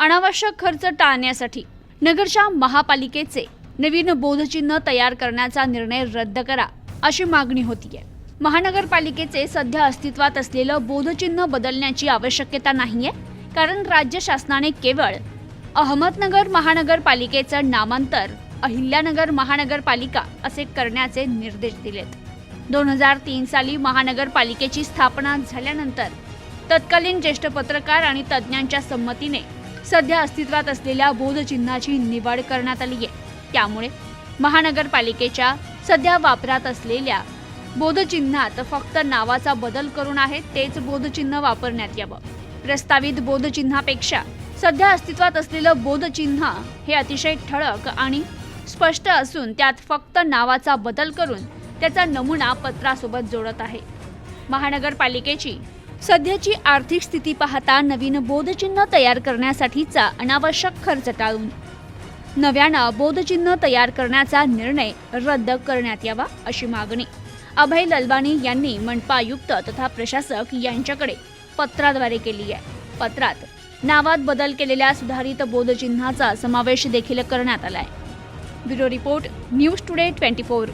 अनावश्यक खर्च टाळण्यासाठी नगरच्या महापालिकेचे नवीन बोधचिन्ह तयार करण्याचा निर्णय रद्द करा अशी मागणी होतीये। महानगरपालिकेचे सध्या अस्तित्वात असलेलं बोधचिन्ह बदलण्याची आवश्यकता नाहीये, कारण राज्य शासनाने केवळ अहमदनगर महानगरपालिकेचं नामांतर अहिल्यानगर महानगरपालिका असे करण्याचे निर्देश दिलेत। 2003 साली महानगरपालिकेची स्थापना झाल्यानंतर तत्कालीन ज्येष्ठ पत्रकार आणि तज्ज्ञांच्या संमतीने सध्या अस्तित्वात असलेल्या बोधचिन्हाची निवड करण्यात आली आहे। त्यामुळे महानगरपालिकेच्या सध्या वापरात असलेल्या बोधचिन्हात फक्त नावाचा बदल करून आहे तेच बोधचिन्ह वापरण्यात यावं। प्रस्तावित बोधचिन्हापेक्षा सध्या अस्तित्वात असलेलं बोधचिन्ह हे अतिशय ठळक आणि स्पष्ट असून त्यात फक्त नावाचा बदल करून त्याचा नमुना पत्रासोबत जोडत आहे। महानगरपालिकेची सध्याची आर्थिक स्थिती पाहता नवीन बोधचिन्ह तयार करण्यासाठीचा अनावश्यक खर्च टाळून नव्यानं बोधचिन्ह तयार करण्याचा निर्णय रद्द करण्यात यावा अशी मागणी अभय ललवाणी यांनी मनपा आयुक्त तथा प्रशासक यांच्याकडे पत्राद्वारे केली आहे। पत्रात नावात बदल केलेल्या सुधारित बोधचिन्हाचा समावेश देखील करण्यात आलाय। Bureau report, news today 24।